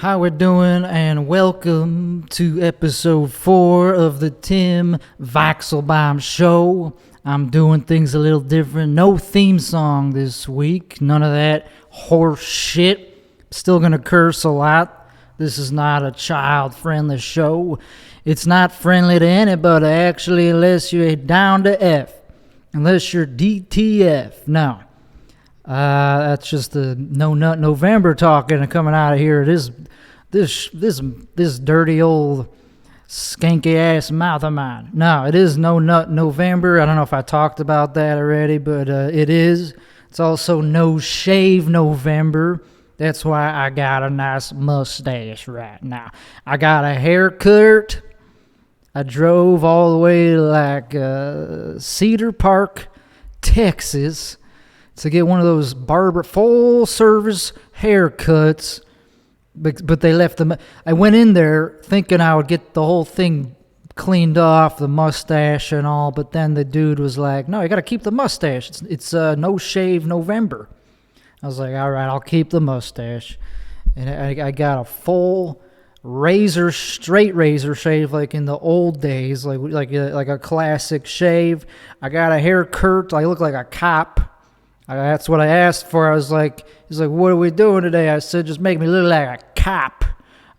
How we doing, and welcome to episode 4 of the Tim Weichselbaum Show. I'm doing things a little different. No theme song this week. None of that horse shit. Still gonna curse a lot. This is not a child-friendly show. It's not friendly to anybody, actually, unless you're down to F. Unless you're DTF. No. That's just the No Nut November talking and coming out of here. This dirty old skanky ass mouth of mine. No, it is No Nut November. I don't know if I talked about that already, but it is. It's also No Shave November. That's why I got a nice mustache right now. I got a haircut. I drove all the way to Cedar Park, Texas, to get one of those full service haircuts, but they left them. I went in there thinking I would get the whole thing cleaned off, the mustache and all, but then the dude was like, no, you got to keep the mustache. It's No Shave November. I was like, all right, I'll keep the mustache. And I got a full straight razor shave like in the old days, like a classic shave. I got a haircut. I look like a cop. That's what I asked for. I was like, he's like, what are we doing today? I said, just make me look like a cop.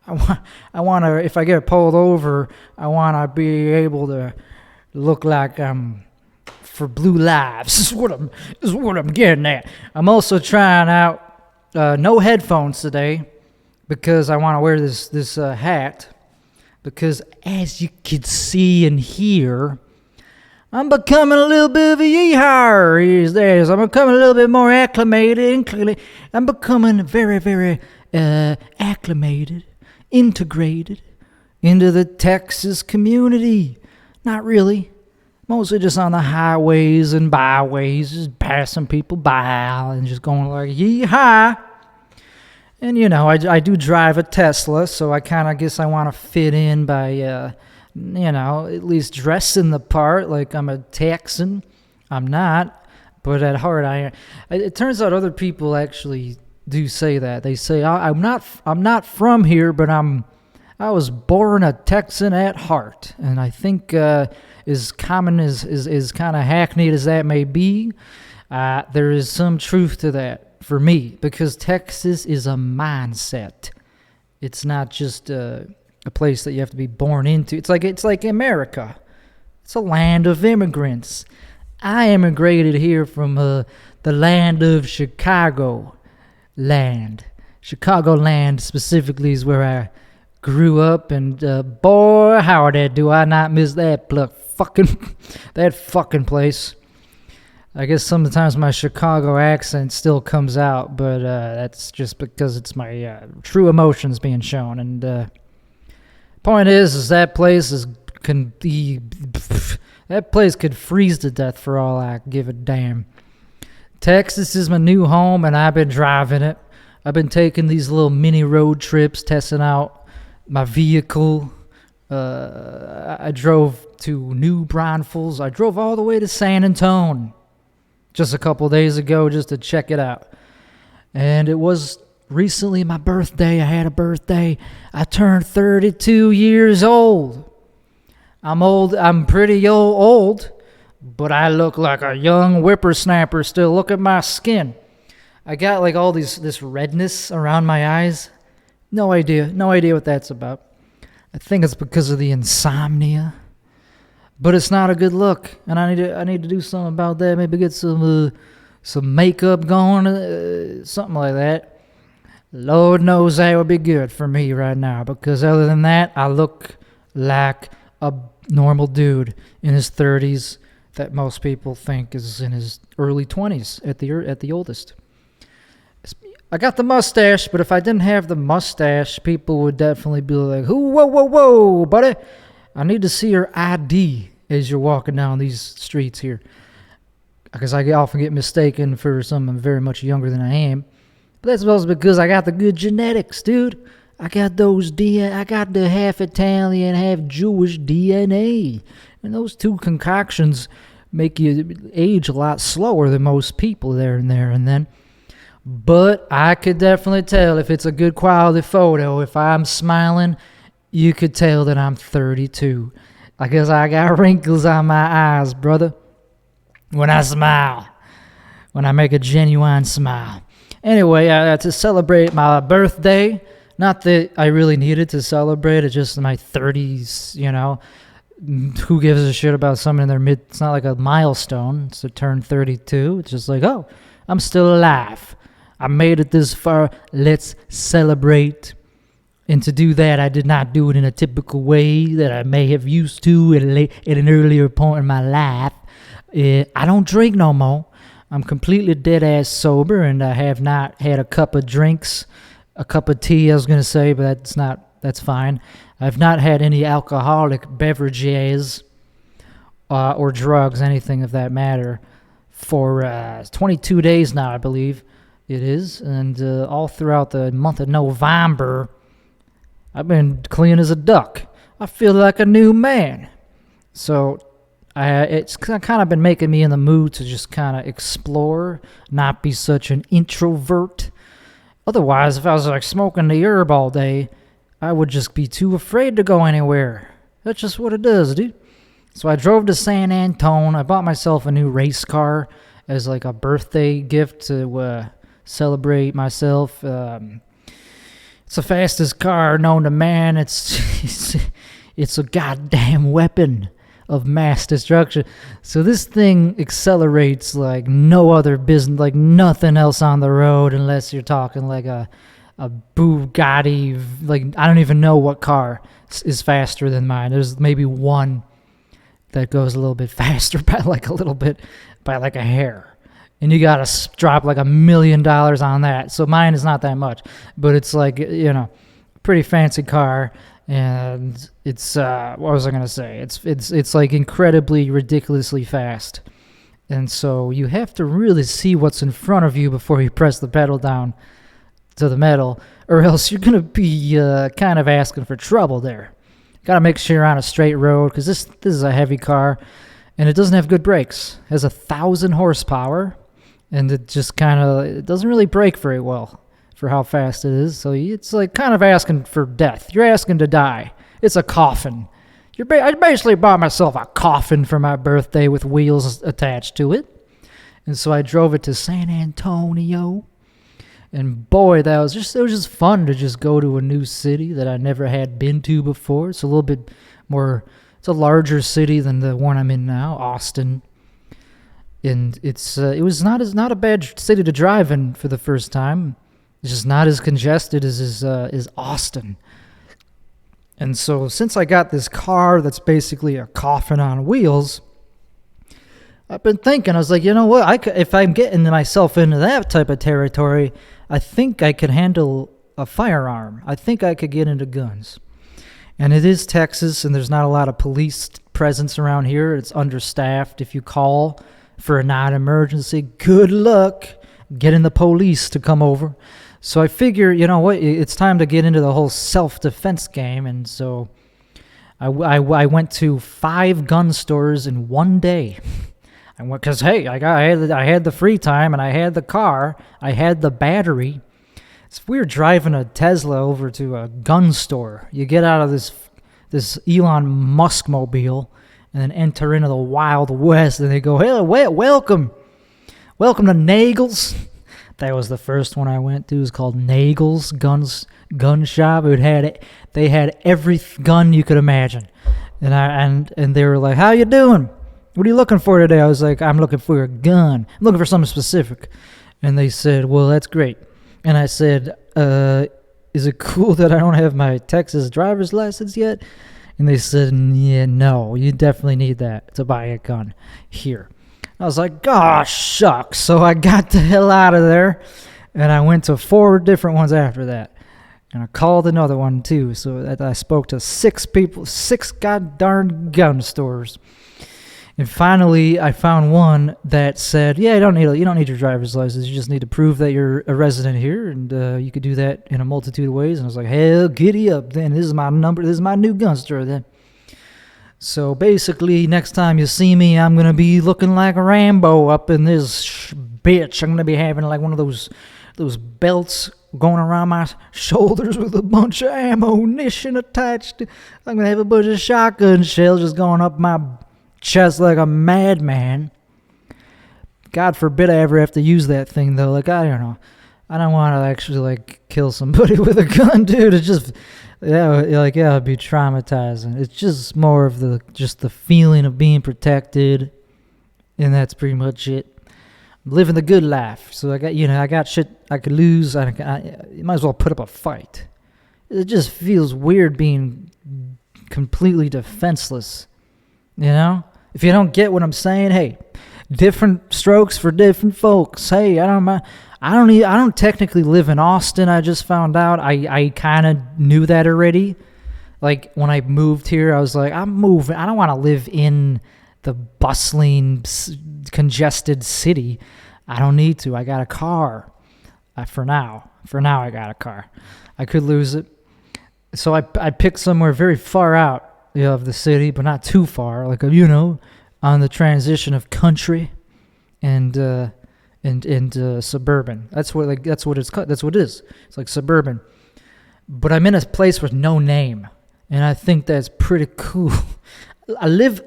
I want to, if I get pulled over, I want to be able to look like I'm for blue lives. This is what I'm getting at. I'm also trying out no headphones today because I want to wear this hat, because as you can see and hear, I'm becoming a little bit of a yeehaw these days. I'm becoming a little bit more acclimated. I'm becoming very, very acclimated, integrated into the Texas community. Not really. Mostly just on the highways and byways, just passing people by and just going like, yeehaw. And, you know, I do drive a Tesla, so I kind of guess I want to fit in by at least dressing the part like I'm a Texan. I'm not, but at heart I am. It turns out other people actually do say that. They say I'm not from here, but I was born a Texan at heart. And I think as common as kind of hackneyed as that may be, there is some truth to that for me, because Texas is a mindset. It's not just a place that you have to be born into. It's like America. It's a land of immigrants. I immigrated here from the land of Chicago land. Chicagoland specifically is where I grew up, and boy, howdy, do I not miss that that fucking place. I guess sometimes my Chicago accent still comes out, but that's just because it's my true emotions being shown. And point is that place could freeze to death for all I give a damn. Texas is my new home, and I've been driving it. I've been taking these little mini road trips, testing out my vehicle. I drove to New Braunfels. I drove all the way to San Antonio just a couple days ago just to check it out. And it was recently my birthday. I had a birthday. I turned 32 years old. I'm old. I'm pretty old, but I look like a young whippersnapper still. Look at my skin. I got like all this redness around my eyes. No idea what that's about. I think it's because of the insomnia. But it's not a good look, and I need to do something about that. Maybe get some makeup going, something like that. Lord knows that would be good for me right now, because other than that, I look like a normal dude in his 30s that most people think is in his early 20s at the oldest. I got the mustache, but if I didn't have the mustache, people would definitely be like, whoa, buddy. I need to see your ID as you're walking down these streets here, because I often get mistaken for someone very much younger than I am. But that's also because I got the good genetics, dude. I got I got the half Italian, half Jewish DNA. And those two concoctions make you age a lot slower than most people there and then. But I could definitely tell if it's a good quality photo. If I'm smiling, you could tell that I'm 32. I guess I got wrinkles on my eyes, brother. When I smile. When I make a genuine smile. Anyway, to celebrate my birthday, not that I really needed to celebrate, it's just my 30s, you know. Who gives a shit about someone in their mid? It's not like a milestone. It's to turn 32. It's just like, oh, I'm still alive. I made it this far. Let's celebrate. And to do that, I did not do it in a typical way that I may have used to at an earlier point in my life. I don't drink no more. I'm completely dead-ass sober, and I have not had a cup of drinks. A cup of tea, I was going to say, but that's fine. I've not had any alcoholic beverages or drugs, anything of that matter, for 22 days now, I believe it is. And all throughout the month of November, I've been clean as a duck. I feel like a new man. So it's kind of been making me in the mood to just kind of explore, not be such an introvert. Otherwise, if I was like smoking the herb all day, I would just be too afraid to go anywhere. That's just what it does, dude. So I drove to San Antone. I bought myself a new race car as like a birthday gift to celebrate myself. It's the fastest car known to man. It's a goddamn weapon of mass destruction. So this thing accelerates like no other business, like nothing else on the road, unless you're talking like a Bugatti. Like, I don't even know what car is faster than mine. There's maybe one that goes a little bit faster by like a hair. And you gotta drop like $1 million on that. So mine is not that much, but it's like, you know, pretty fancy car. And it's what was I gonna say? It's like incredibly, ridiculously fast. And so you have to really see what's in front of you before you press the pedal down to the metal, or else you're gonna be kind of asking for trouble there. Gotta make sure you're on a straight road, because this is a heavy car, and it doesn't have good brakes. It has 1,000 horsepower, and it just it doesn't really brake very well for how fast it is. So it's like kind of asking for death. You're asking to die. It's a coffin. I basically bought myself a coffin for my birthday with wheels attached to it. And so I drove it to San Antonio. And boy, it was just fun to just go to a new city that I never had been to before. It's a little bit more, it's a larger city than the one I'm in now, Austin. And it was not a bad city to drive in for the first time. It's just not as congested as Austin. And so since I got this car that's basically a coffin on wheels, I've been thinking, I was like, you know what? If I'm getting myself into that type of territory, I think I could handle a firearm. I think I could get into guns. And it is Texas, and there's not a lot of police presence around here. It's understaffed. If you call for a non-emergency, good luck getting the police to come over. So I figure, you know what, it's time to get into the whole self-defense game. And so I went to 5 gun stores in one day. I went because, hey, I had the free time, and I had the car. I had the battery. It's weird driving a Tesla over to a gun store. You get out of this Elon Musk mobile and then enter into the Wild West, and they go, hey, welcome to Nagel's. That was the first one I went to. It was called Nagel's Gun Shop. They had every gun you could imagine, and they were like, "How you doing? What are you looking for today?" I was like, "I'm looking for a gun. I'm looking for something specific." And they said, "Well, that's great." And I said, "Is it cool that I don't have my Texas driver's license yet?" And they said, "Yeah, no, you definitely need that to buy a gun here." I was like, gosh, shucks. So I got the hell out of there, and I went to 4 different ones after that. And I called another one, too. So I spoke to 6 people, 6 goddamn gun stores. And finally, I found one that said, yeah, you don't need your driver's license. You just need to prove that you're a resident here, and you could do that in a multitude of ways. And I was like, hell, giddy up, then. This is my number. This is my new gun store, then. So basically, next time you see me, I'm going to be looking like a Rambo up in this bitch. I'm going to be having like one of those those belts going around my shoulders with a bunch of ammunition attached. I'm going to have a bunch of shotgun shells just going up my chest like a madman. God forbid I ever have to use that thing, though. Like, I don't know. I don't want to actually, like, kill somebody with a gun, dude. It's just, it'd be traumatizing. It's just more of the feeling of being protected, and that's pretty much it. I'm living the good life. So I got shit I could lose. I might as well put up a fight. It just feels weird being completely defenseless, you know? If you don't get what I'm saying, hey, different strokes for different folks. Hey, I don't technically live in Austin. I just found out. I kind of knew that already. Like, when I moved here, I was like, I'm moving. I don't want to live in the bustling, congested city. I don't need to. I got a car. For now, I got a car. I could lose it. So I picked somewhere very far out of the city, but not too far. Like, on the transition of country and suburban. That's what it's called. That's what it is. It's like suburban. But I'm in a place with no name, and I think that's pretty cool. I live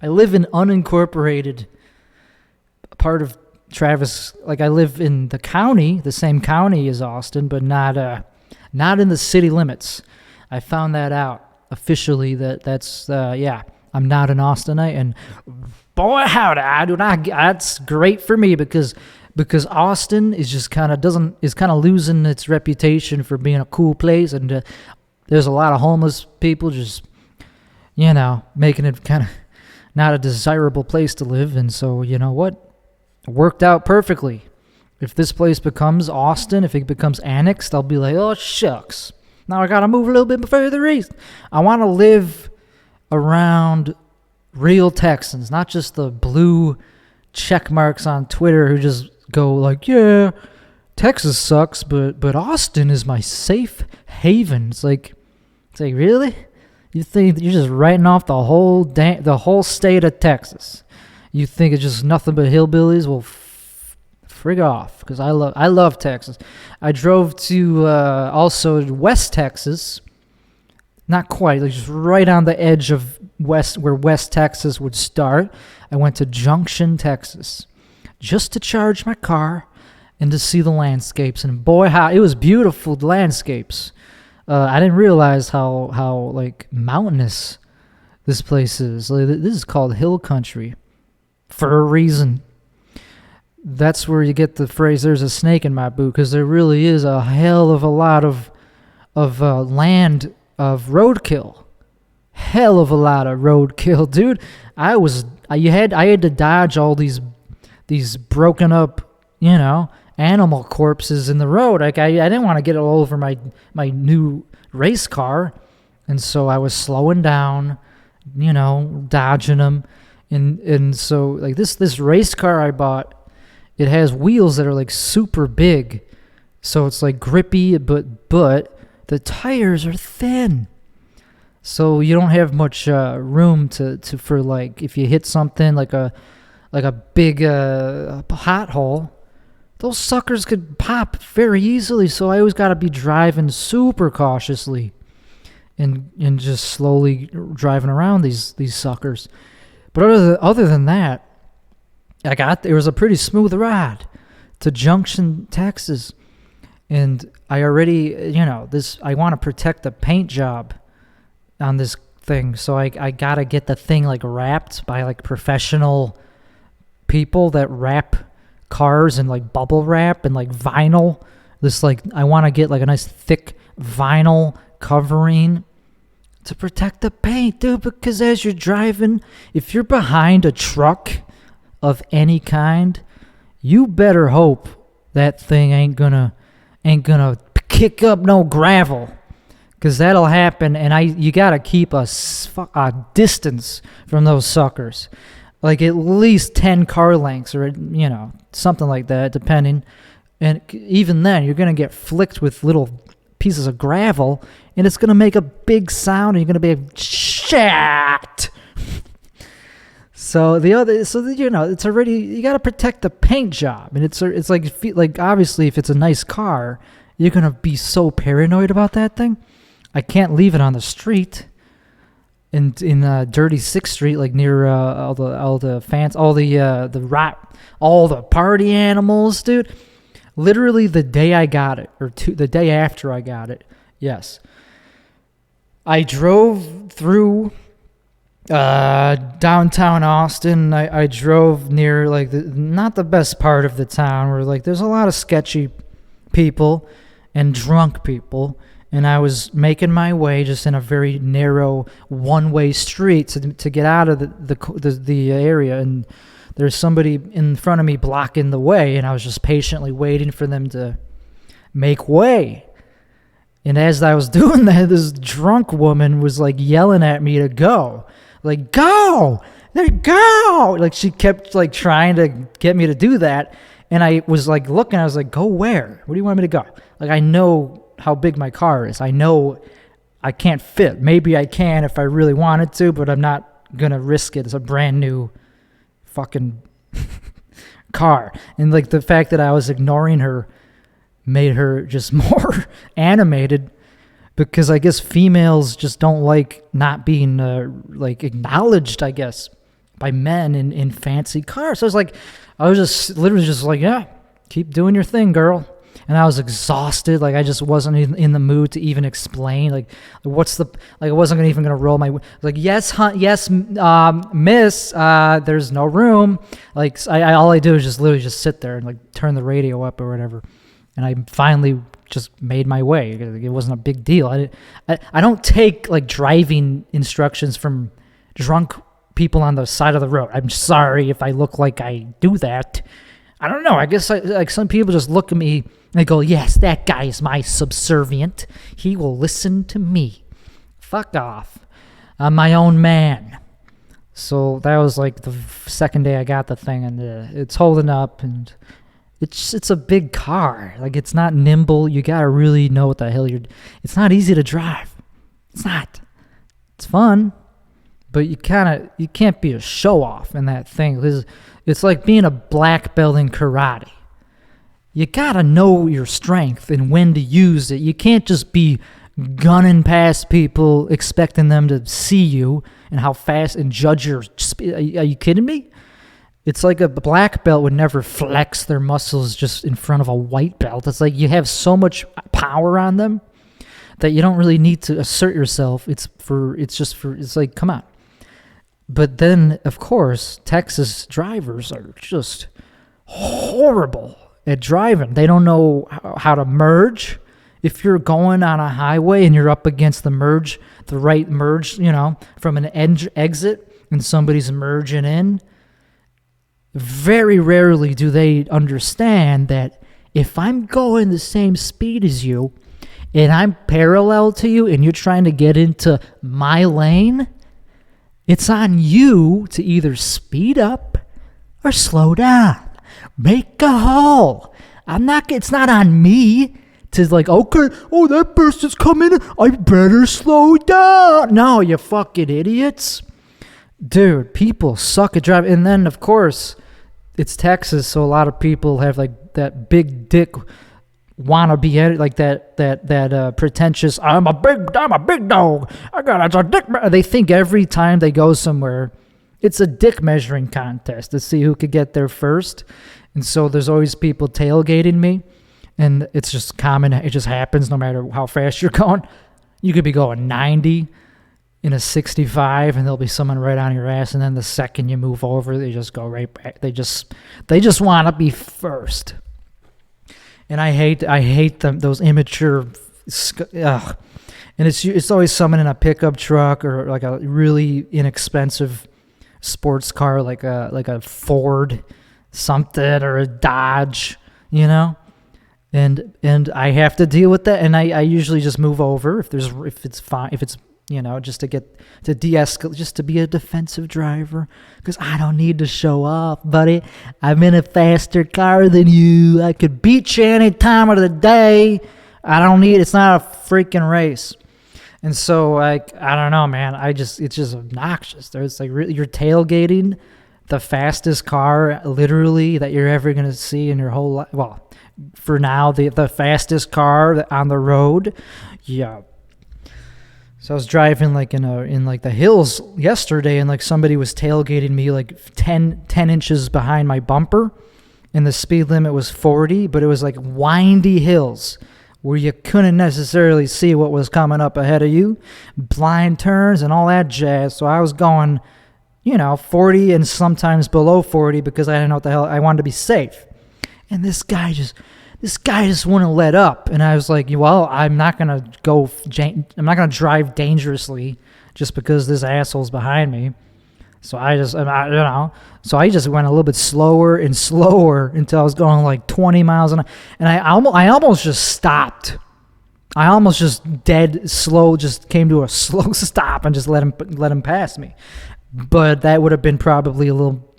in unincorporated part of Travis. Like, I live in the county, the same county as Austin, but not in the city limits. I found that out officially. That's I'm not an Austinite, and boy, howdy, I do not. That's great for me because Austin is just kind of losing its reputation for being a cool place, and there's a lot of homeless people just, making it kind of not a desirable place to live. And so, you know what? It worked out perfectly. If this place becomes Austin, if it becomes annexed, I'll be like, oh, shucks. Now I got to move a little bit further east. I want to live around real Texans, not just the blue check marks on Twitter who just go like, yeah, Texas sucks, but Austin is my safe haven. It's like really? You think you're just writing off the whole state of Texas? You think it's just nothing but hillbillies? Well, frig off, because I love Texas. I drove to also West Texas. Not quite, like just right on the edge of where West Texas would start. I went to Junction, Texas, just to charge my car and to see the landscapes. And boy, how it was beautiful, the landscapes. I didn't realize how like mountainous this place is. Like, this is called hill country for a reason. That's where you get the phrase, there's a snake in my boot, because there really is a hell of a lot of land of roadkill. Hell of a lot of roadkill, dude. I had to dodge all these broken up, animal corpses in the road. Like, I didn't want to get it all over my new race car, and so I was slowing down, dodging them, and so like this race car I bought, it has wheels that are like super big, so it's like grippy, but the tires are thin, so you don't have much room for like, if you hit something like a big pothole, those suckers could pop very easily. So I always got to be driving super cautiously and just slowly driving around these suckers. But other than that, it was a pretty smooth ride to Junction, Texas. And I already, I want to protect the paint job on this thing. So I got to get the thing like wrapped by like professional people that wrap cars in like bubble wrap and like vinyl. I want to get like a nice thick vinyl covering to protect the paint, dude, because as you're driving, if you're behind a truck of any kind, you better hope that thing ain't gonna kick up no gravel, because that'll happen. And you gotta keep a distance from those suckers, like at least 10 car lengths, or something like that, depending. And even then, you're gonna get flicked with little pieces of gravel, and it's gonna make a big sound, and you're gonna be like, shit. So it's already, you got to protect the paint job, and it's like obviously if it's a nice car, you're gonna be so paranoid about that thing. I can't leave it on the street in dirty 6th Street, like near all the fans, all the party animals, dude. Literally the day I got it, the day after I got it, yes, I drove through downtown Austin. I drove near like not the best part of the town, where like there's a lot of sketchy people and drunk people, and I was making my way just in a very narrow one-way street to get out of the area, and there's somebody in front of me blocking the way, and I was just patiently waiting for them to make way. And as I was doing that, this drunk woman was like yelling at me to go. Like, go! There, go! Like, she kept, like, trying to get me to do that. And I was, like, looking. I was like, go where? Where do you want me to go? Like, I know how big my car is. I know I can't fit. Maybe I can if I really wanted to, but I'm not going to risk it. It's a brand new fucking car. And, like, the fact that I was ignoring her made her just more animated, because I guess females just don't like not being like acknowledged, I guess, by men in fancy cars. So I was just literally just like, yeah, keep doing your thing, girl. And I was exhausted. Like, I just wasn't in the mood to even explain. Like I wasn't even gonna roll my like, yes, miss. There's no room. Like, all I do is just literally just sit there and like turn the radio up or whatever. And I finally just made my way. It wasn't a big deal. I don't take like driving instructions from drunk people on the side of the road. I'm sorry if I look like I do that. I don't know. I guess like some people just look at me and they go, yes, that guy is my subservient. He will listen to me. Fuck off. I'm my own man. So that was like the second day I got the thing, and it's holding up, and it's a big car. Like, it's not nimble. You gotta really know what the hell it's not easy to drive. It's not. It's fun, but you can't be a show off in that thing. It's like being a black belt in karate. You gotta know your strength and when to use it. You can't just be gunning past people expecting them to see you and how fast and judge your speed. Are you kidding me? It's like a black belt would never flex their muscles just in front of a white belt. It's like you have so much power on them that you don't really need to assert yourself. It's like, come on. But then, of course, Texas drivers are just horrible at driving. They don't know how to merge. If you're going on a highway and you're up against the right merge, from an exit, and somebody's merging in, very rarely do they understand that if I'm going the same speed as you and I'm parallel to you and you're trying to get into my lane, it's on you to either speed up or slow down. Make a hole. It's not on me to like, okay, oh, that person's coming, I better slow down. No, you fucking idiots. Dude, people suck at driving. And then, of course, it's Texas, so a lot of people have like that big dick wannabe, like that pretentious, I'm a big dog. It's a dick. They think every time they go somewhere, it's a dick measuring contest to see who could get there first. And so there's always people tailgating me, and it's just common. It just happens no matter how fast you're going. You could be going 90 in a 65, and there'll be someone right on your ass, and then the second you move over, they just go right back. They just want to be first. And I hate them, those immature, ugh. And it's always someone in a pickup truck or like a really inexpensive sports car, like a Ford something or a Dodge, And I have to deal with that, and I usually just move over if it's fine, if it's just to get to de-escalate, just to be a defensive driver, because I don't need to show off, buddy. I'm in a faster car than you. I could beat you any time of the day. It's not a freaking race. And so, like, I don't know, man. It's just obnoxious. There's like you're tailgating the fastest car, literally, that you're ever gonna see in your whole life. Well, for now, the fastest car on the road. Yeah. So I was driving like in like the hills yesterday, and like somebody was tailgating me like 10 inches behind my bumper, and the speed limit was 40, but it was like windy hills where you couldn't necessarily see what was coming up ahead of you, blind turns and all that jazz. So I was going, 40 and sometimes below 40 because I didn't know what the hell, I wanted to be safe. And this guy just wouldn't let up. And I was like, well, I'm not going to drive dangerously just because this asshole's behind me. So I just went a little bit slower and slower until I was going like 20 miles an hour. And I almost just stopped. I almost just dead slow, just came to a slow stop and just let him pass me. But that would have been probably a little,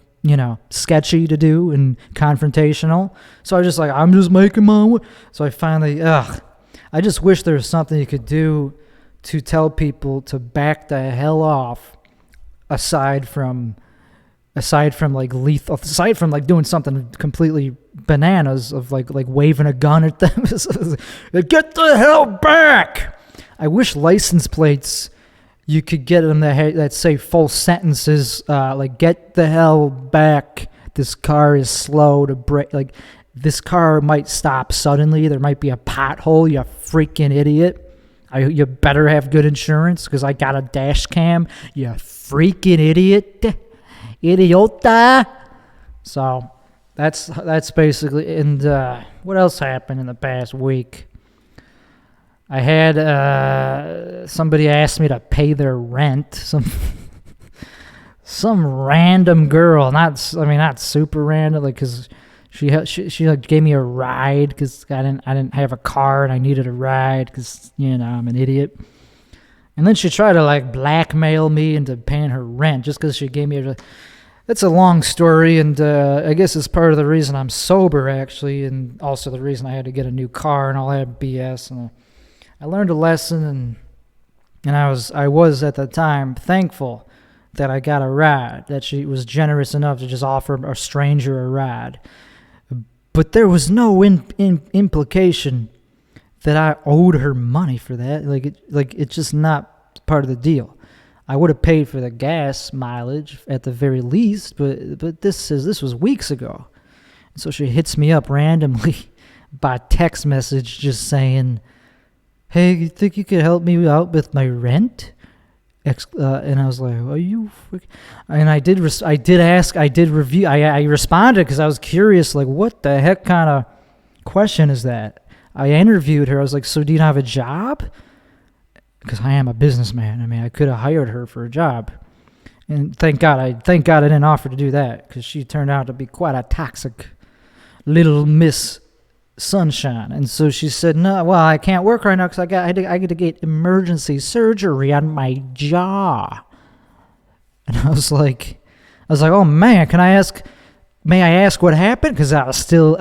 sketchy to do and confrontational. So I was just like, I'm just making my way. So I finally, I just wish there was something you could do to tell people to back the hell off. Aside from like lethal, aside from like doing something completely bananas of like waving a gun at them, get the hell back. I wish license plates you could get them that say full sentences, like get the hell back. This car is slow to brake. Like this car might stop suddenly. There might be a pothole. You freaking idiot. You better have good insurance because I got a dash cam. You freaking idiot. Idiota. So that's basically. And what else happened in the past week? I had somebody asked me to pay their rent. Some random girl, not super random, like because she like gave me a ride because I didn't have a car and I needed a ride because I'm an idiot. And then she tried to like blackmail me into paying her rent just because she gave me That's a long story, and I guess it's part of the reason I'm sober actually, and also the reason I had to get a new car and all that BS. And I learned a lesson, and I was at the time thankful that I got a ride, that she was generous enough to just offer a stranger a ride. But there was no implication that I owed her money for that. It's just not part of the deal. I would have paid for the gas mileage at the very least, but this was weeks ago. And so she hits me up randomly by text message just saying, hey, you think you could help me out with my rent? And I was like, are you freaking... And I responded because I was curious, like, what the heck kind of question is that? I interviewed her. I was like, so do you have a job? Because I am a businessman. I mean, I could have hired her for a job. And thank God I didn't offer to do that, because she turned out to be quite a toxic little Miss Sunshine. And so she said, no, well, I can't work right now because I got to get emergency surgery on my jaw. And I was like, oh man, may I ask what happened? Because I was still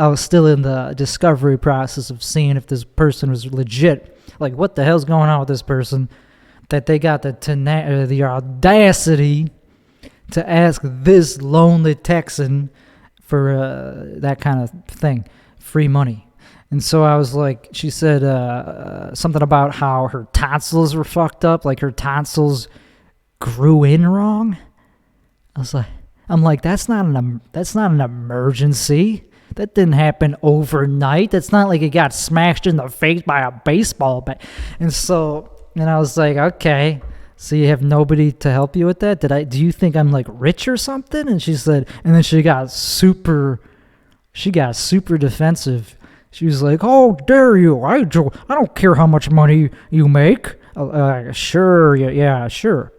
in the discovery process of seeing if this person was legit. Like, what the hell's going on with this person that they got the audacity to ask this lonely Texan for that kind of thing, free money. And so I was like, she said something about how her tonsils were fucked up, like her tonsils grew in wrong. I'm like, that's not an emergency. That didn't happen overnight. That's not like it got smashed in the face by a baseball bat. And I was like, okay, so you have nobody to help you with that? Do you think I'm like rich or something? And she said, and then she got super defensive. She was like, "Oh, dare you? I don't care how much money you make." Sure, yeah, sure.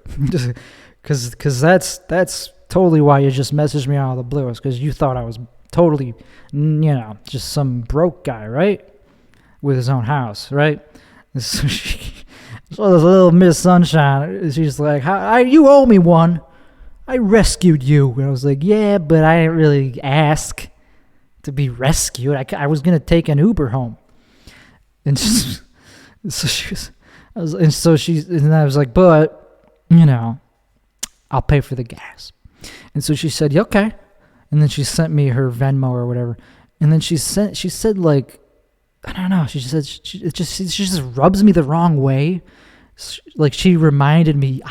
Because that's totally why you just messaged me out of the blue. It's because you thought I was totally, just some broke guy, right? With his own house, right? So this little Miss Sunshine, she's like, you owe me one. I rescued you. And I was like, yeah, but I didn't really ask to be rescued. I was going to take an Uber home. And so And I was like, but, you know, I'll pay for the gas. And so she said, yeah, okay. And then she sent me her Venmo or whatever. And then she said like, I don't know. She said she just rubs me the wrong way. Like she reminded me,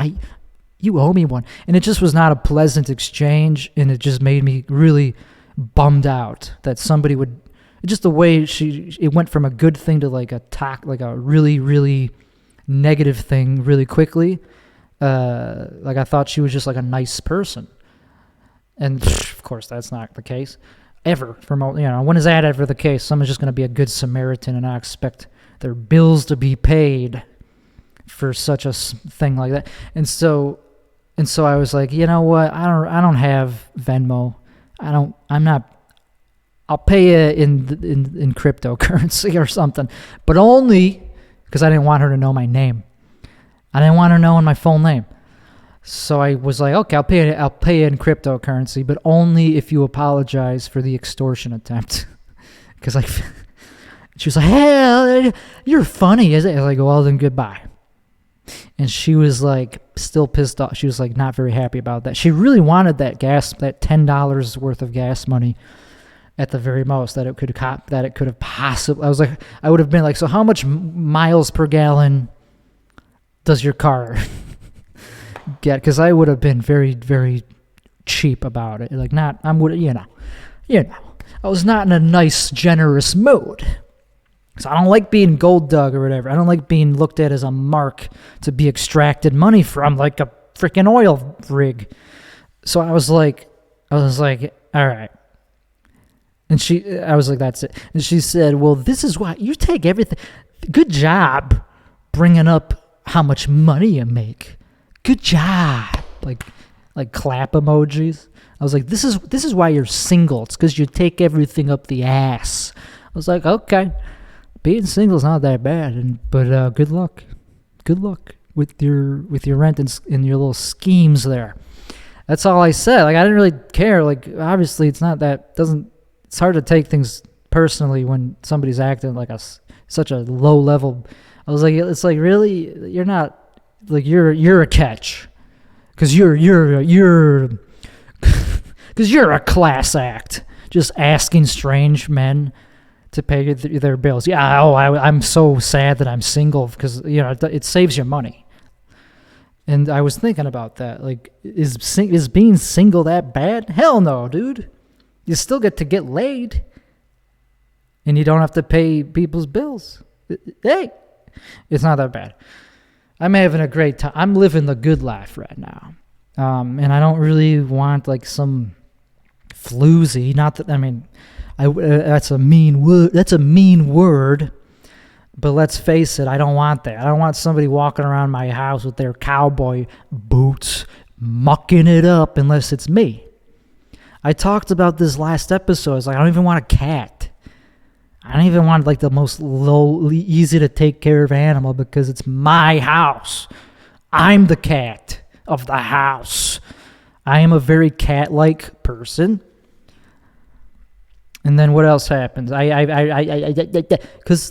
you owe me one. And it just was not a pleasant exchange. And it just made me really bummed out that somebody would, just the way it went from a good thing to like a really, really negative thing really quickly. Like I thought she was just like a nice person. And of course that's not the case ever. When is that ever the case? Someone's just going to be a good Samaritan and I expect their bills to be paid for such a thing like that. And so I was like, you know what? I don't have Venmo. I'll pay you in cryptocurrency or something, but only because I didn't want her to know my name. I didn't want her knowing my full name. So I was like, okay, I'll pay you in cryptocurrency, but only if you apologize for the extortion attempt. Because she was like, hey, you're funny, is it? I was like, well, then goodbye. And she was like, still pissed off. She was like, not very happy about that. She really wanted that $10 worth of gas money at the very most that it could have possibly. I would have been like, so how much miles per gallon does your car get? Because I would have been very, very cheap about it. Like I was not in a nice, generous mood. So I don't like being gold dug or whatever. I don't like being looked at as a mark to be extracted money from, like a freaking oil rig. So I was like, all right. And I was like, that's it. And she said, well, this is why you take everything. Good job bringing up how much money you make. Good job. Like clap emojis. I was like, this is why you're single. It's because you take everything up the ass. I was like, okay. Being single is not that bad, but good luck. Good luck with your rent and your little schemes there. That's all I said. Like I didn't really care. Like obviously it's hard to take things personally when somebody's acting like such a low level. I was like, it's like really you're not like you're a catch because you're because you're a class act just asking strange men to pay their bills. Yeah, I'm so sad that I'm single because it saves you money. And I was thinking about that. Like, is being single that bad? Hell no, dude. You still get to get laid, and you don't have to pay people's bills. Hey, it's not that bad. I'm having a great time. I'm living the good life right now, and I don't really want like some floozy. Not that that's a mean word. That's a mean word. But let's face it, I don't want that. I don't want somebody walking around my house with their cowboy boots, mucking it up unless it's me. I talked about this last episode. It's like I don't even want a cat. I don't even want like the most easy to take care of animal because it's my house. I'm the cat of the house. I am a very cat-like person. And then what else happens? Because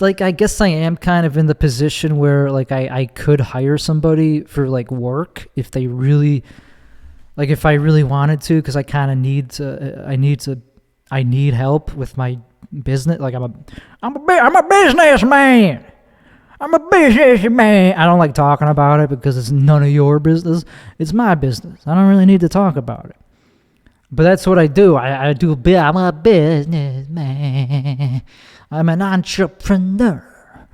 like I guess I am kind of in the position where like I could hire somebody for like work if they really, like if I really wanted to, because I kind of I need help with my business. Like I'm a businessman. I'm a businessman. I don't like talking about it because it's none of your business. It's my business. I don't really need to talk about it. But that's what I do. I'm a businessman. I'm an entrepreneur.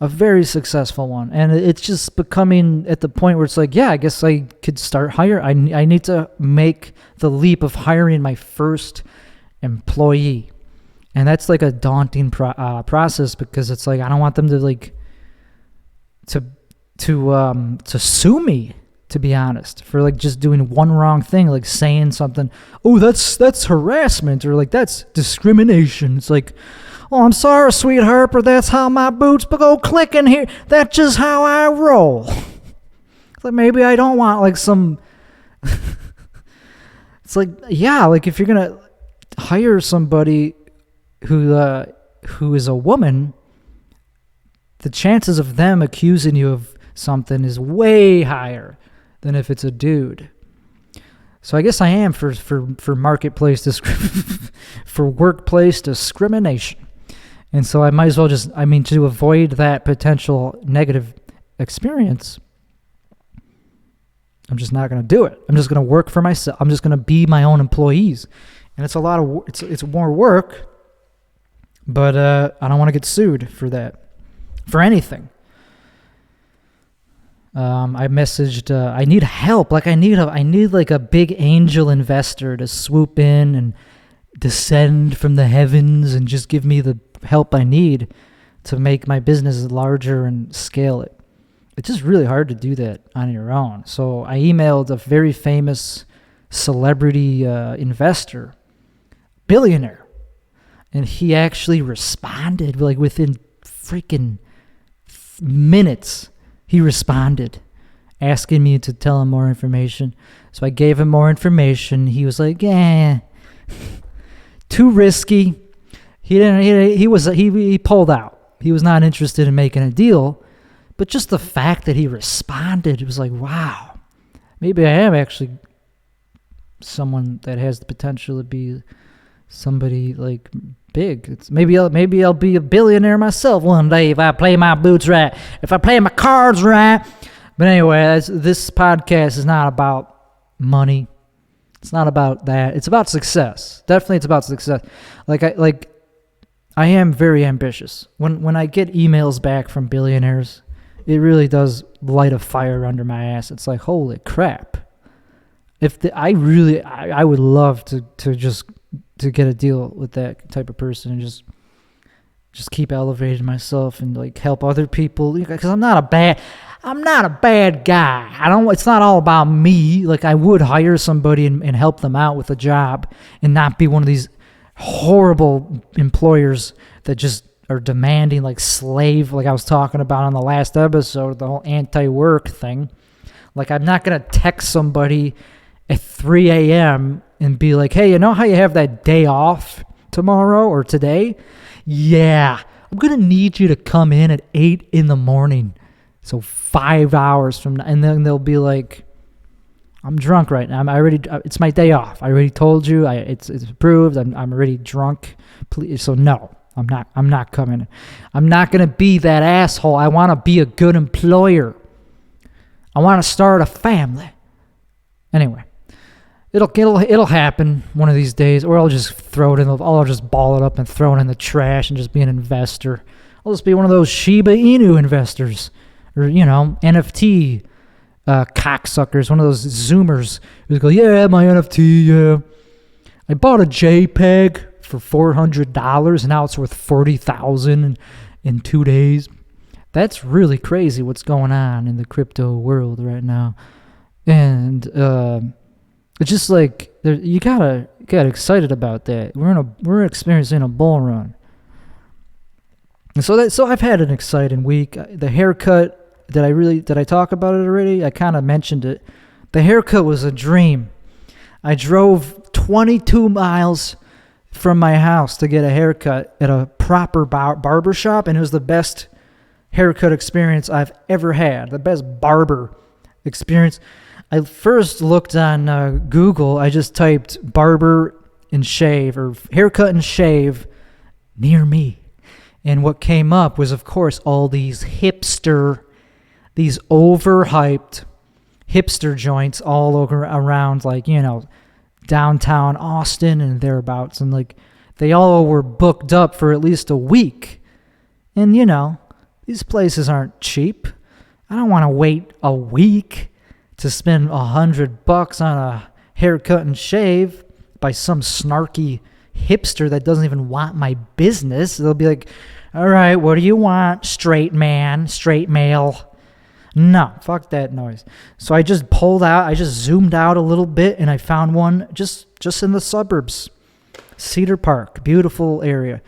A very successful one. And it's just becoming at the point where it's like, yeah, I guess I could start hiring. I need to make the leap of hiring my first employee. And that's like a daunting process because it's like I don't want them to like to sue me, to be honest, for like just doing one wrong thing, like saying something, oh, that's harassment, or like that's discrimination. It's like, oh, I'm sorry, sweetheart, but that's how my boots go clicking here. That's just how I roll. It's like maybe I don't want like some. It's like, yeah, like if you're gonna hire somebody who is a woman, the chances of them accusing you of something is way higher than if it's a dude. So I guess I am for marketplace for workplace discrimination. And so I might as well to avoid that potential negative experience, I'm just not going to do it. I'm just going to work for myself. I'm just going to be my own employees. And it's a lot of it's more work, but I don't want to get sued for that, for anything. I messaged, I need help. Like I need like a big angel investor to swoop in and descend from the heavens and just give me the help I need to make my business larger and scale it. It's just really hard to do that on your own. So I emailed a very famous celebrity investor, billionaire, and he actually responded like within freaking minutes. He responded asking me to tell him more information. So I gave him more information. He was like, too risky. He pulled out. He was not interested in making a deal. But just the fact that he responded, it was like, wow, maybe I am actually someone that has the potential to be somebody like big. Maybe I'll be a billionaire myself one day if I play my boots right, if I play my cards right. But anyway, this podcast is not about money. It's not about that. It's about success. Definitely, it's about success. I am very ambitious. When I get emails back from billionaires, it really does light a fire under my ass. It's like, holy crap. I would love to get a deal with that type of person and just keep elevating myself and like help other people, because I'm not a bad guy. It's not all about me. Like I would hire somebody and help them out with a job and not be one of these horrible employers that just are demanding like slave, like I was talking about on the last episode, the whole anti-work thing. Like I'm not going to text somebody at 3 a.m. and be like, hey, you know how you have that day off tomorrow or today? Yeah, I'm going to need you to come in at 8 in the morning. So 5 hours from now. And then they'll be like, I'm drunk right now. It's my day off. I already told you. It's approved. I'm already drunk. Please. So no. I'm not coming. I'm not going to be that asshole. I want to be a good employer. I want to start a family. Anyway, it'll happen one of these days, or I'll just I'll just ball it up and throw it in the trash and just be an investor. I'll just be one of those Shiba Inu investors, or NFT cocksuckers, one of those Zoomers who go, yeah, my NFT, yeah. I bought a JPEG for $400 and now it's worth $40,000 in 2 days. That's really crazy what's going on in the crypto world right now. And it's just like you gotta get excited about that. We're experiencing a bull run. And so I've had an exciting week. The haircut, did I talk about it already? I kind of mentioned it. The haircut was a dream. I drove 22 miles from my house to get a haircut at a proper barbershop, and it was the best haircut experience I've ever had, the best barber experience. I first looked on Google. I just typed barber and shave, or haircut and shave near me, and what came up was, of course, all these overhyped hipster joints all around, like, downtown Austin and thereabouts, and like they all were booked up for at least a week. And these places aren't cheap. I don't want to wait a week to spend $100 on a haircut and shave by some snarky hipster that doesn't even want my business. They'll be like, all right, what do you want, straight man, straight male? No, fuck that noise. So I just zoomed out a little bit, and I found one just in the suburbs. Cedar Park, beautiful area.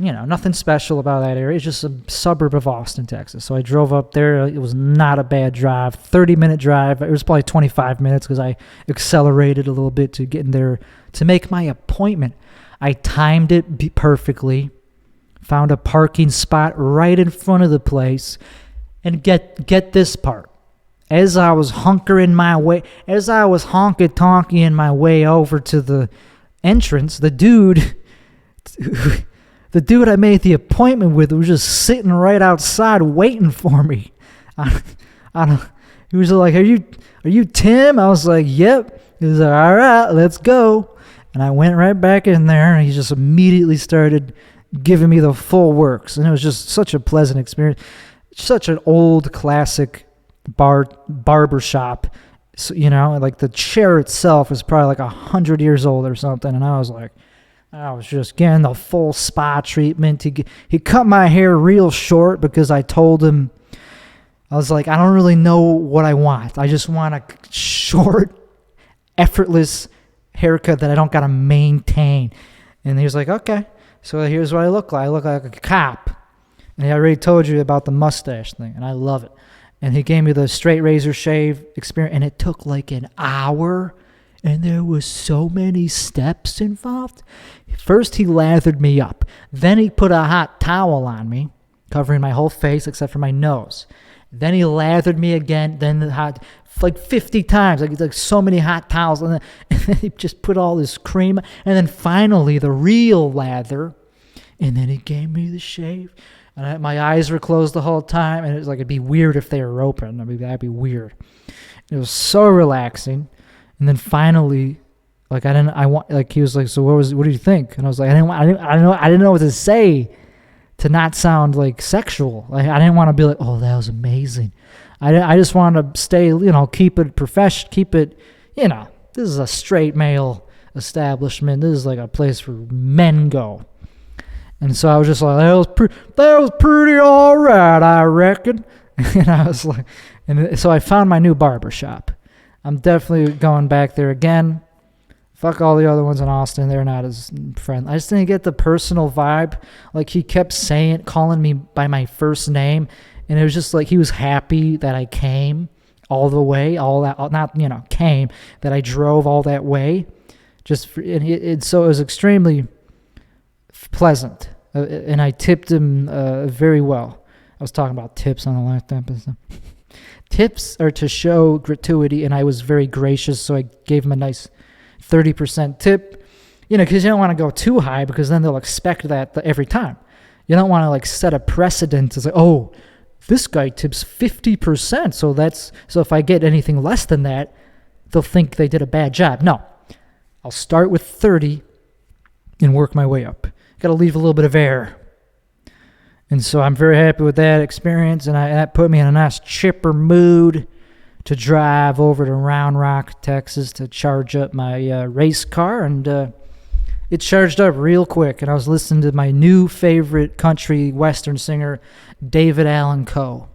Nothing special about that area. It's just a suburb of Austin, Texas. So I drove up there. It was not a bad drive. 30-minute drive. It was probably 25 minutes because I accelerated a little bit to get in there to make my appointment. I timed it perfectly found a parking spot right in front of the place, and get this part. As I was honky-tonking my way over to the entrance, the dude I made the appointment with was just sitting right outside waiting for me. He was like, "Are you Tim?" I was like, "Yep." He was like, "All right, let's go." And I went right back in there, and he just immediately started giving me the full works, and it was just such a pleasant experience. Such an old classic barbershop. So, like the chair itself was probably like 100 years old or something, and I was just getting the full spa treatment. He cut my hair real short because I told him, I was like, I don't really know what I want. I just want a short, effortless haircut that I don't got to maintain. And he was like, okay. So here's what I look like. I look like a cop. And I already told you about the mustache thing, and I love it. And he gave me the straight razor shave experience, and it took like an hour, and there was so many steps involved. First, he lathered me up. Then he put a hot towel on me, covering my whole face except for my nose. Then he lathered me again, then like 50 times, like so many hot towels, and then he just put all this cream, and then finally the real lather, and then he gave me the shave. And my eyes were closed the whole time, and it was like, it'd be weird if they were open. That'd be weird. It was so relaxing. And then finally, he was like, "So what do you think?" And I was like, I didn't know what to say to not sound like sexual. Like, I didn't want to be like, "Oh, that was amazing." I just wanted to stay, keep it professional, keep it, this is a straight male establishment. This is like a place where men go. And so I was just like, that was pretty all right, I reckon. And I was like, and so I found my new barbershop. I'm definitely going back there again. Fuck all the other ones in Austin. They're not as friendly. I just didn't get the personal vibe. Like, he kept calling me by my first name. And it was just like he was happy that I came all the way, came, that I drove all that way. So it was extremely pleasant, and I tipped him very well. I was talking about tips on the last episode. Tips are to show gratuity, and I was very gracious, so I gave him a nice 30% tip, because you don't want to go too high, because then they'll expect that every time. You don't want to set a precedent. It's like, oh, this guy tips 50%, so if I get anything less than that, they'll think they did a bad job. No, I'll start with 30 and work my way up. Got to leave a little bit of air. And so I'm very happy with that experience, and that put me in a nice chipper mood to drive over to Round Rock, Texas to charge up my race car, and it charged up real quick, and I was listening to my new favorite country western singer, David Allan Coe.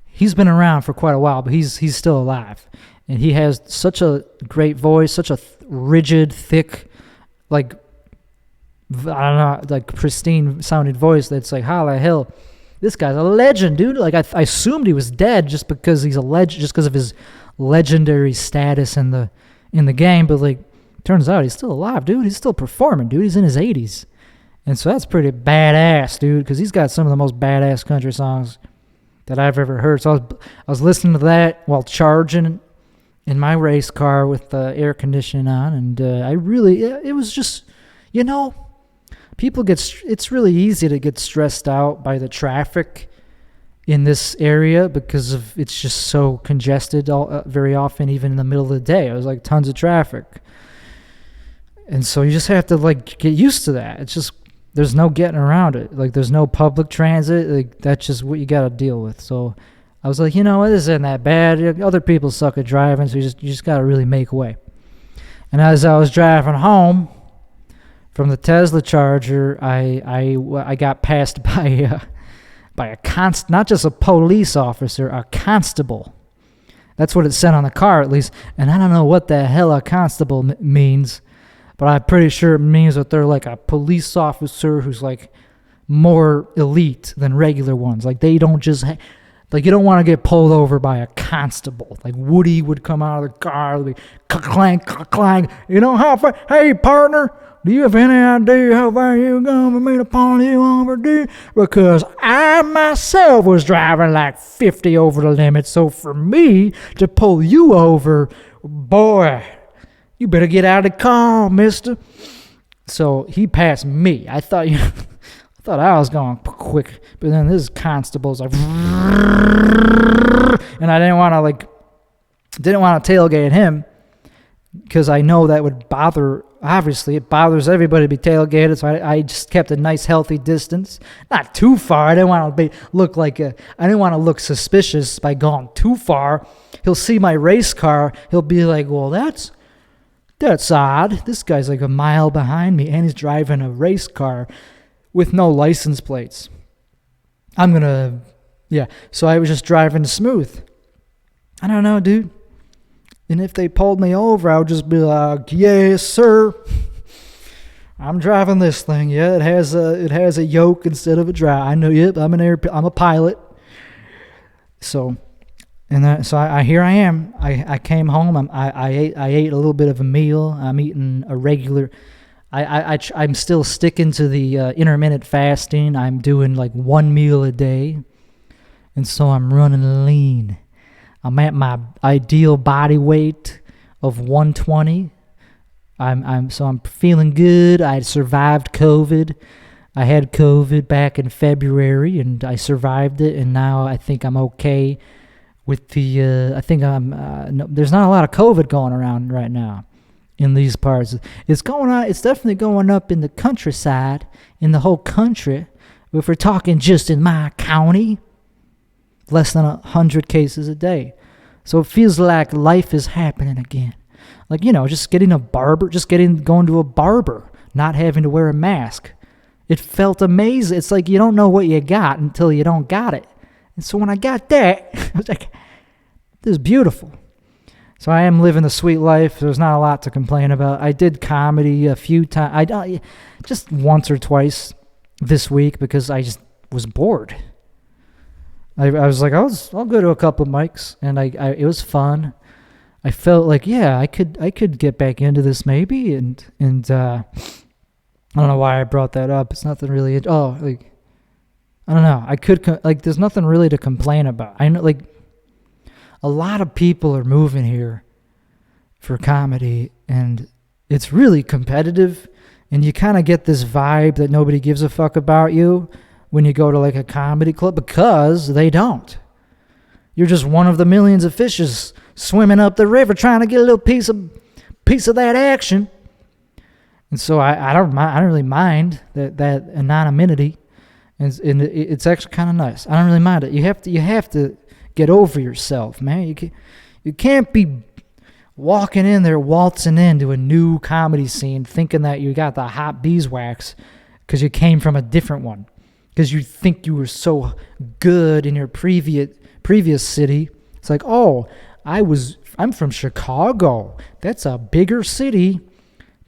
He's been around for quite a while, but he's still alive, and he has such a great voice, such a rigid, thick, pristine sounding voice that's like, holla hell, this guy's a legend, dude. Like, I assumed he was dead just because he's a legend, just because of his legendary status in the game, but turns out he's still alive, dude. He's still performing, dude. He's in his 80s. And so that's pretty badass, dude, because he's got some of the most badass country songs that I've ever heard. So I was listening to that while charging in my race car with the air conditioning on, and it was just, it's really easy to get stressed out by the traffic in this area because it's just so congested very often, even in the middle of the day. It was like tons of traffic. And so you just have to get used to that. It's just, there's no getting around it. There's no public transit. That's just what you got to deal with. So I was like, this isn't that bad. Other people suck at driving, so you just got to really make way. And as I was driving home from the Tesla charger, I got passed by a not just a police officer, a constable. That's what it said on the car, at least. And I don't know what the hell a constable means, but I'm pretty sure it means that they're like a police officer who's more elite than regular ones. They don't just Like, you don't want to get pulled over by a constable. Like, Woody would come out of the car, be clank, clank. You know how far? Hey, partner, do you have any idea how far you're going for me to pull you over, dude? Because I myself was driving like 50 over the limit. So for me to pull you over, boy, you better get out of the car, mister. So he passed me. I thought I was going quick, but then this constable's like, and I didn't want to tailgate him because I know that would bother. Obviously, it bothers everybody to be tailgated, so I just kept a nice, healthy distance, not too far. I didn't want to look suspicious by going too far. He'll see my race car. He'll be like, "Well, that's odd. This guy's like a mile behind me, and he's driving a race car with no license plates." So I was just driving smooth. I don't know, dude. And if they pulled me over, I would just be like, "Yes, sir. I'm driving this thing. Yeah, it has a yoke instead of a drive. I know. Yep, I'm a pilot." So, here I am. I came home. I ate a little bit of a meal. I'm eating a regular. I'm still sticking to the intermittent fasting. I'm doing like one meal a day, and so I'm running lean. I'm at my ideal body weight of 120. I'm feeling good. I survived COVID. I had COVID back in February, and I survived it. And now I think I'm okay with the. There's not a lot of COVID going around right now in these parts. It's going on. It's definitely going up in the countryside, in the whole country. If we're talking just in my county, less than 100 cases a day. So it feels like life is happening again. Like, just going to a barber, not having to wear a mask. It felt amazing. It's like you don't know what you got until you don't got it. And so when I got that, I was like, this is beautiful. So I am living the sweet life. There's not a lot to complain about. I did comedy a few times. Just once or twice this week because I just was bored. I was like, I'll go to a couple mics, and it was fun. I felt like, yeah, I could get back into this maybe, and I don't know why I brought that up. It's nothing really. I don't know. There's nothing really to complain about. I know, a lot of people are moving here for comedy, and it's really competitive, and you kind of get this vibe that nobody gives a fuck about you when you go to like a comedy club, because they don't. You're just one of the millions of fishes swimming up the river trying to get a little piece of that action. And so I don't really mind that anonymity, and it's actually kind of nice. I don't really mind it. You have to get over yourself, man. You can't be walking in there, waltzing into a new comedy scene, thinking that you got the hot beeswax because you came from a different one. Because you think you were so good in your previous city. It's like, I'm from Chicago. That's a bigger city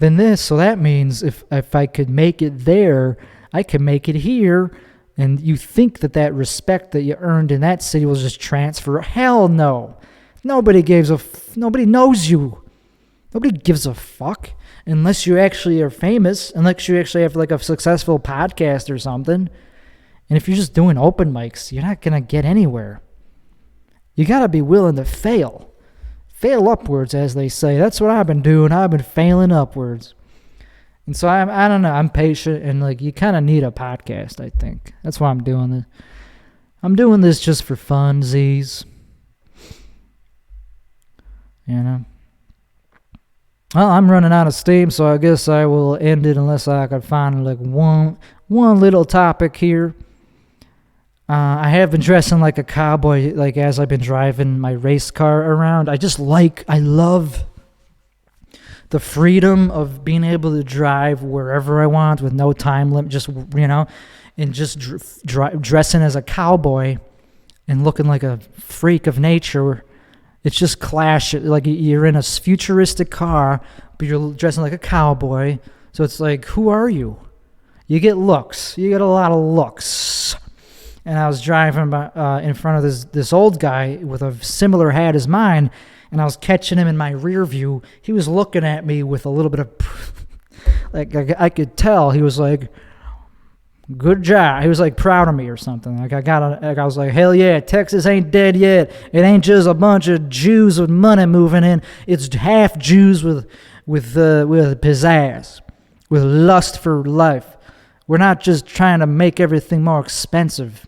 than this. So that means if I could make it there, I can make it here. And you think that respect that you earned in that city will just transfer. Hell no. Nobody knows you. Nobody gives a fuck. Unless you actually are famous. Unless you actually have like a successful podcast or something. And if you're just doing open mics, you're not going to get anywhere. You got to be willing to fail. Fail upwards, as they say. That's what I've been doing. I've been failing upwards. And so I don't know. I'm patient, and you kind of need a podcast, I think. That's why I'm doing this. I'm doing this just for funsies. Well, I'm running out of steam, so I guess I will end it unless I can find one little topic here. I have been dressing like a cowboy, as I've been driving my race car around. I love the freedom of being able to drive wherever I want with no time limit, and just dressing as a cowboy and looking like a freak of nature. It's just clash. Like you're in a futuristic car, but you're dressing like a cowboy. So it's like, who are you? You get looks. You get a lot of looks. and I was driving in front of this old guy with a similar hat as mine, and I was catching him in my rear view. He was looking at me with a little bit of, like, I could tell he was like, good job. He was like proud of me or something. Like I was like, hell yeah, Texas ain't dead yet. It ain't just a bunch of Jews with money moving in. It's half Jews with pizzazz, with lust for life. We're not just trying to make everything more expensive.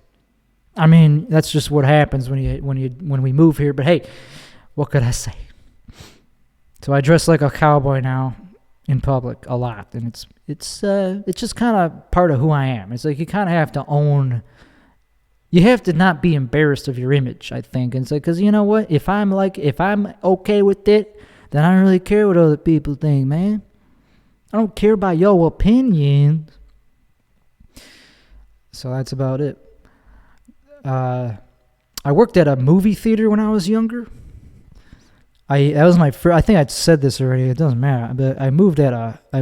I mean, that's just what happens when we move here. But hey, what could I say? So I dress like a cowboy now in public a lot, and it's just kind of part of who I am. It's like you kind of have to own. You have to not be embarrassed of your image, I think. And it's like, because you know what? If I'm okay with it, then I don't really care what other people think, man. I don't care about your opinions. So that's about it. I worked at a movie theater when I was younger. That was my first. I think I'd said this already. It doesn't matter. But I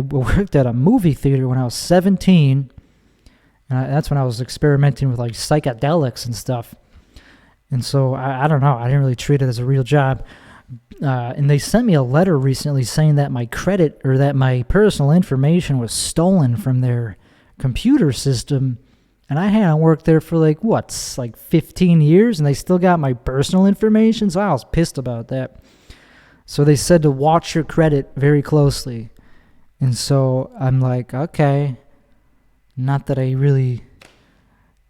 worked at a movie theater when I was 17, and that's when I was experimenting with like psychedelics and stuff. And so I don't know. I didn't really treat it as a real job. And they sent me a letter recently saying that my credit or that my personal information was stolen from their computer system. And I hadn't worked there for like 15 years, and they still got my personal information. So I was pissed about that. So they said to watch your credit very closely. And so I'm like, okay. Not that I really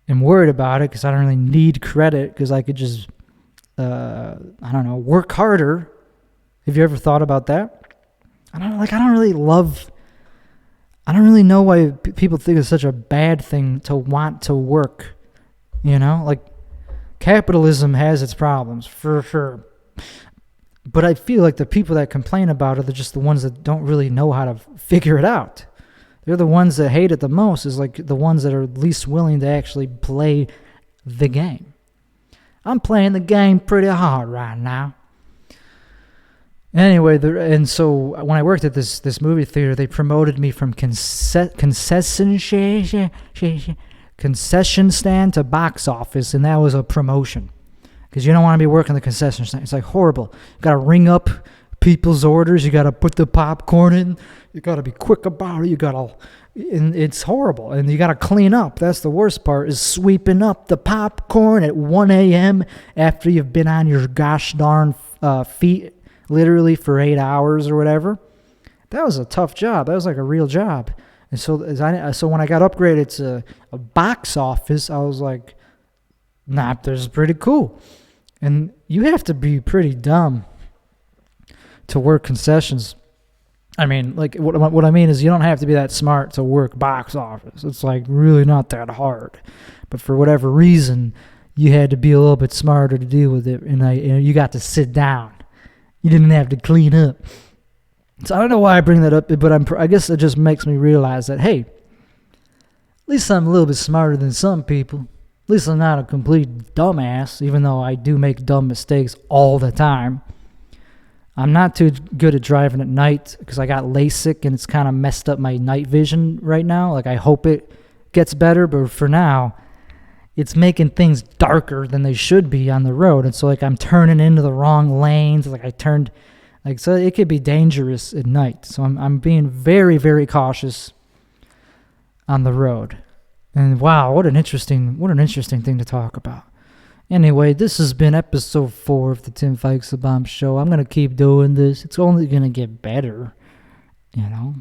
am worried about it, because I don't really need credit, because I could just, work harder. Have you ever thought about that? I don't really know why people think it's such a bad thing to want to work. You know, like capitalism has its problems for sure. But I feel like the people that complain about it are just the ones that don't really know how to figure it out. They're the ones that hate it the most, is like the ones that are least willing to actually play the game. I'm playing the game pretty hard right now. Anyway, and so when I worked at this movie theater, they promoted me from concession stand to box office, and that was a promotion. Because you don't want to be working the concession stand. It's like horrible. You got to ring up people's orders. You got to put the popcorn in. You got to be quick about it. And it's horrible. And you got to clean up. That's the worst part, is sweeping up the popcorn at 1 a.m. after you've been on your gosh darn feet literally for 8 hours or whatever. That was a tough job. That was like a real job. And so when I got upgraded to a box office, I was like, nah, this is pretty cool. And you have to be pretty dumb to work concessions. I mean, like, what I mean is you don't have to be that smart to work box office. It's like really not that hard. But for whatever reason, you had to be a little bit smarter to deal with it. And you got to sit down. You didn't have to clean up. So I don't know why I bring that up, but I guess it just makes me realize that, hey, at least I'm a little bit smarter than some people. At least I'm not a complete dumbass, even though I do make dumb mistakes all the time. I'm not too good at driving at night because I got LASIK and it's kind of messed up my night vision right now. Like, I hope it gets better, but for now, it's making things darker than they should be on the road. And so, like, I'm turning into the wrong lanes. So it could be dangerous at night. So I'm being very, very cautious on the road. And wow, what an interesting thing to talk about. Anyway, this has been episode 4 of the Tim Weichselbaum Show. I'm going to keep doing this. It's only going to get better, you know.